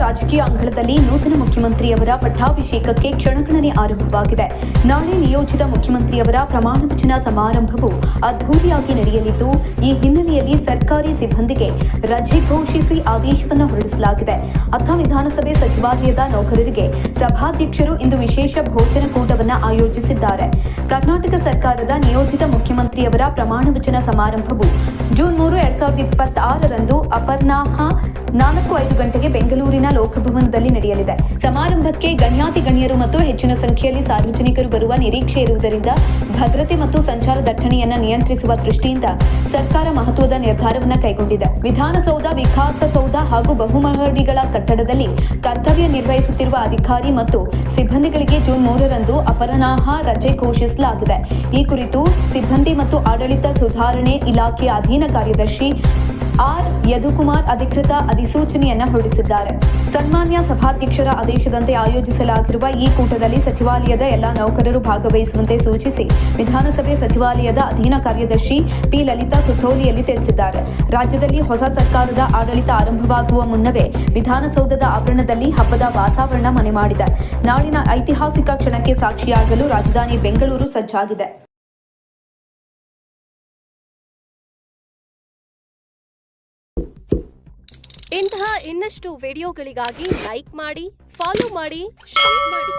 ರಾಜಕೀಯ ಅಂಗಳದಲ್ಲಿ ನೂತನ ಮುಖ್ಯಮಂತ್ರಿಯವರ ಪಟ್ಟಾಭಿಷೇಕಕ್ಕೆ ಕ್ಷಣಗಣನೆ ಆರಂಭವಾಗಿದೆ. ನಾಳೆ ನಿಯೋಜಿತ ಮುಖ್ಯಮಂತ್ರಿಯವರ ಪ್ರಮಾಣ ವಚನ ಸಮಾರಂಭವು ಅದ್ದೂರಿಯಾಗಿ ನಡೆಯಲಿದ್ದು, ಈ ಹಿನ್ನೆಲೆಯಲ್ಲಿ ಸರ್ಕಾರಿ ಸಿಬ್ಬಂದಿಗೆ ರಜೆ ಘೋಷಿಸಿ ಆದೇಶವನ್ನು ಹೊರಡಿಸಲಾಗಿದೆ. ಅತ್ತ ವಿಧಾನಸಭೆ ಸಚಿವಾಲಯದ ನೌಕರರಿಗೆ ಸಭಾಧ್ಯಕ್ಷರು ಇಂದು ವಿಶೇಷ ಭೋಜನ ಕೂಟವನ್ನು ಆಯೋಜಿಸಿದ್ದಾರೆ. ಕರ್ನಾಟಕ ಸರ್ಕಾರದ ನಿಯೋಜಿತ ಮುಖ್ಯಮಂತ್ರಿಯವರ ಪ್ರಮಾಣ ವಚನ ಸಮಾರಂಭವು ಜೂನ್ 3, 2026ರಂದು ಅಪರ್ನಾಹ 4:05 ಗಂಟೆಗೆ ಬೆಂಗಳೂರಿನ ಲೋಕಭವನದಲ್ಲಿ ನಡೆಯಲಿದೆ. ಸಮಾರಂಭಕ್ಕೆ ಗಣ್ಯಾತಿ ಗಣ್ಯರು ಮತ್ತು ಹೆಚ್ಚಿನ ಸಂಖ್ಯೆಯಲ್ಲಿ ಸಾರ್ವಜನಿಕರು ಬರುವ ನಿರೀಕ್ಷೆ ಇರುವುದರಿಂದ ಭದ್ರತೆ ಮತ್ತು ಸಂಚಾರ ದಟ್ಟಣೆಯನ್ನು ನಿಯಂತ್ರಿಸುವ ದೃಷ್ಟಿಯಿಂದ ಸರ್ಕಾರ ಮಹತ್ವದ ನಿರ್ಧಾರವನ್ನು ಕೈಗೊಂಡಿದೆ. ವಿಧಾನಸೌಧ, ವಿಕಾಸಸೌಧ ಹಾಗೂ ಬಹುಮಹಡಿಗಳ ಕಟ್ಟಡದಲ್ಲಿ ಕರ್ತವ್ಯ ನಿರ್ವಹಿಸುತ್ತಿರುವ ಅಧಿಕಾರಿ ಮತ್ತು ಸಿಬ್ಬಂದಿಗಳಿಗೆ ಜೂನ್ 3ರಂದು ಅಪರಾಹ್ನ ರಜೆ ಘೋಷಿಸಲಾಗಿದೆ. ಈ ಕುರಿತು ಸಿಬ್ಬಂದಿ ಮತ್ತು ಆಡಳಿತ ಸುಧಾರಣೆ ಇಲಾಖೆಯ ಅಧೀನ ಕಾರ್ಯದರ್ಶಿ ಆರ್ ಯದುಕುಮಾರ್ ಅಧಿಕೃತ ಅಧಿಸೂಚನೆಯನ್ನು ಹೊರಡಿಸಿದ್ದಾರೆ. ಸನ್ಮಾನ್ಯ ಸಭಾಧ್ಯಕ್ಷರ ಆದೇಶದಂತೆ ಆಯೋಜಿಸಲಾಗಿರುವ ಈ ಕೂಟದಲ್ಲಿ ಸಚಿವಾಲಯದ ಎಲ್ಲ ನೌಕರರು ಭಾಗವಹಿಸುವಂತೆ ಸೂಚಿಸಿ ವಿಧಾನಸಭೆ ಸಚಿವಾಲಯದ ಅಧೀನ ಕಾರ್ಯದರ್ಶಿ ಪಿ ಲಲಿತಾ ಸುತ್ತೋಲೆಯಲ್ಲಿ ತಿಳಿಸಿದ್ದಾರೆ. ರಾಜ್ಯದಲ್ಲಿ ಹೊಸ ಸರ್ಕಾರದ ಆಡಳಿತ ಆರಂಭವಾಗುವ ಮುನ್ನವೇ ವಿಧಾನಸೌಧದ ಆವರಣದಲ್ಲಿ ಹಬ್ಬದ ವಾತಾವರಣ ಮನೆ ಮಾಡಿದೆ. ನಾಳಿನ ಐತಿಹಾಸಿಕ ಕ್ಷಣಕ್ಕೆ ಸಾಕ್ಷಿಯಾಗಲು ರಾಜಧಾನಿ ಬೆಂಗಳೂರು ಸಜ್ಜಾಗಿದೆ. ಇಂತಹ ಇನ್ನಷ್ಟು ವಿಡಿಯೋಗಳಿಗಾಗಿ ಲೈಕ್ ಮಾಡಿ, ಫಾಲೋ ಮಾಡಿ, ಶೇರ್ ಮಾಡಿ.